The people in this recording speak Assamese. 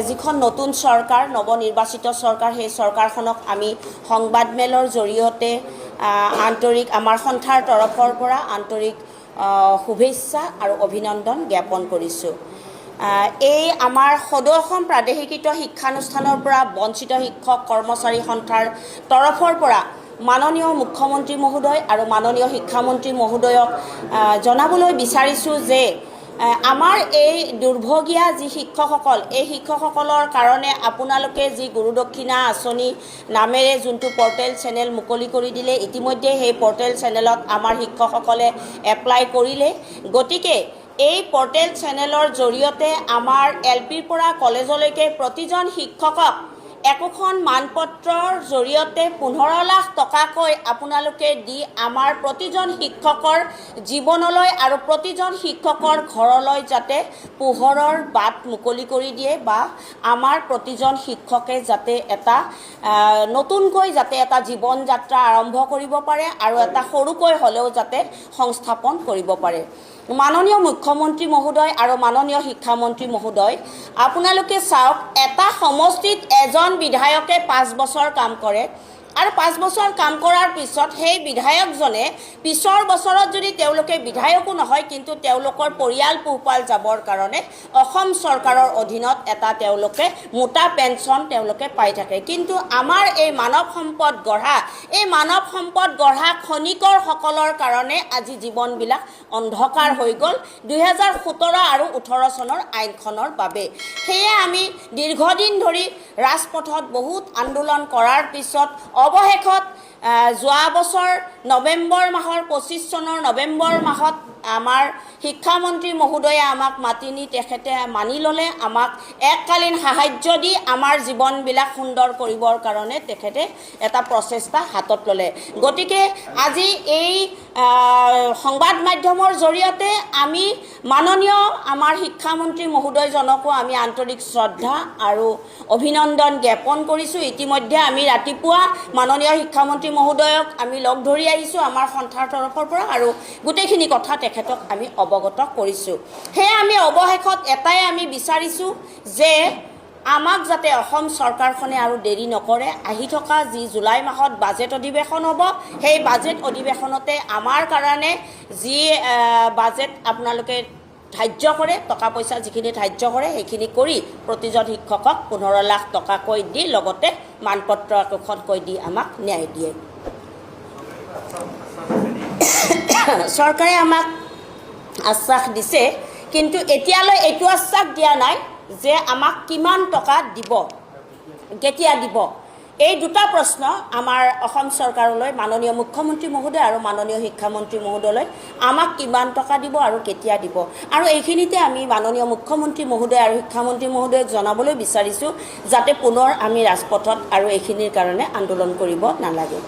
যিখন নতুন চৰকাৰ নৱনিৰ্বাচিত চৰকাৰ সেই চৰকাৰখনক আমি সংবাদমেলৰ জৰিয়তে আন্তৰিক আমাৰ সন্থাৰ তৰফৰ পৰা আন্তৰিক শুভেচ্ছা আৰু অভিনন্দন জ্ঞাপন কৰিছোঁ। এই আমাৰ সদৌ অসম প্ৰাদেশিকৃত শিক্ষানুষ্ঠানৰ পৰা বঞ্চিত শিক্ষক কৰ্মচাৰী সন্থাৰ তৰফৰ পৰা মাননীয় মুখ্যমন্ত্ৰী মহোদয় আৰু মাননীয় শিক্ষামন্ত্ৰী মহোদয়ক জনাবলৈ বিচাৰিছোঁ যে আমাৰ এই দুৰ্ভগীয়া যি শিক্ষকসকল এই শিক্ষকসকলৰ কাৰণে আপোনালোকে যি গুৰুদক্ষিণা আঁচনি নামেৰে যোনটো পৰ্টেল চেনেল মুকলি কৰি দিলে, ইতিমধ্যে সেই পৰ্টেল চেনেলত আমাৰ শিক্ষকসকলে এপ্লাই কৰিলে। গতিকে এই পৰ্টেল চেনেলৰ জৰিয়তে আমাৰ LPৰ পৰা কলেজলৈকে প্ৰতিজন শিক্ষকক একোখন মানপত্ৰৰ জৰিয়তে 15 লাখ টকাকৈ আপোনালোকে দি আমাৰ প্ৰতিজন শিক্ষকৰ জীৱনলৈ আৰু প্ৰতিজন শিক্ষকৰ ঘৰলৈ যাতে পোহৰৰ বাট মুকলি কৰি দিয়ে বা আমাৰ প্ৰতিজন শিক্ষকে যাতে এটা নতুনকৈ যাতে এটা জীৱন যাত্ৰা আৰম্ভ কৰিব পাৰে আৰু এটা সৰুকৈ হ'লেও যাতে সংস্থাপন কৰিব পাৰে। মাননীয় মুখ্যমন্ত্ৰী মহোদয় আৰু মাননীয় শিক্ষামন্ত্ৰী মহোদয়, আপোনালোকে চাওক, এটা সমষ্টিত এজন বিধায়কে 5 বছৰ কাম কৰে আৰু 5 বছৰ কাম কৰাৰ পিছত সেই বিধায়কজনে পিছৰ বছৰত যদি তেওঁলোকে বিধায়কো নহয় কিন্তু তেওঁলোকৰ পৰিয়াল পোহপাল যাবৰ কাৰণে অসম চৰকাৰৰ অধীনত এটা তেওঁলোকে মোটা পেঞ্চন তেওঁলোকে পাই থাকে। কিন্তু আমাৰ এই মানৱ সম্পদ গঢ়া খনিকৰসকলৰ কাৰণে আজি জীৱনবিলাক অন্ধকাৰ হৈ গ'ল 2017 আৰু 18 চনৰ আইনখনৰ বাবে। সেয়ে আমি দীৰ্ঘদিন ধৰি ৰাজপথত বহুত আন্দোলন কৰাৰ পিছত অৱশেষত যোৱা বছৰ নৱেম্বৰ মাহৰ 25 চনৰ নৱেম্বৰ মাহত আমাৰ শিক্ষামন্ত্ৰী মহোদয়ে আমাক মাতি নি তেখেতে মানি ল'লে, আমাক এককালীন সাহায্য দি আমাৰ জীৱনবিলাক সুন্দৰ কৰিবৰ কাৰণে তেখেতে এটা প্ৰচেষ্টা হাতত ল'লে। গতিকে আজি এই সংবাদ মাধ্যমৰ জৰিয়তে আমি মাননীয় আমাৰ শিক্ষামন্ত্ৰী মহোদয়জনকো আমি আন্তৰিক শ্ৰদ্ধা আৰু অভিনন্দন জ্ঞাপন কৰিছোঁ। ইতিমধ্যে আমি ৰাতিপুৱা মাননীয় শিক্ষামন্ত্ৰী মহোদয়ক আমি লগ ধৰি আহিছোঁ আমাৰ সন্থাৰ তৰফৰ পৰা আৰু গোটেইখিনি কথা তেখেতক আমি অৱগত কৰিছোঁ। সেয়ে আমি অৱশেষত এটাই আমি বিচাৰিছোঁ যে আমাক যাতে অসম চৰকাৰখনে আৰু দেৰি নকৰে, আহি থকা যি জুলাই মাহত বাজেট অধিৱেশন হ'ব সেই বাজেট অধিৱেশনতে আমাৰ কাৰণে যি বাজেট আপোনালোকে ধাৰ্য কৰে, টকা পইচা যিখিনি ধাৰ্য কৰে সেইখিনি কৰি প্ৰতিজন শিক্ষকক 15 লাখ টকাকৈ দি লগতে মানপত্ৰ একোখনকৈ দি আমাক ন্যায় দিয়ে। চৰকাৰে আমাক আশ্বাস দিছে, কিন্তু এতিয়ালৈ এইটো আশ্বাস দিয়া নাই যে আমাক কিমান টকা দিব, কেতিয়া দিব। এই দুটা প্ৰশ্ন আমাৰ অসম চৰকাৰলৈ মাননীয় মুখ্যমন্ত্ৰী মহোদয় আৰু মাননীয় শিক্ষামন্ত্ৰী মহোদয়লৈ আমাক কিমান টকা দিব আৰু কেতিয়া দিব। আৰু এইখিনিতে আমি মাননীয় মুখ্যমন্ত্ৰী মহোদয় আৰু শিক্ষামন্ত্ৰী মহোদয়ক জনাবলৈ বিচাৰিছোঁ যাতে পুনৰ আমি ৰাজপথত আৰু এইখিনিৰ কাৰণে আন্দোলন কৰিব নালাগে।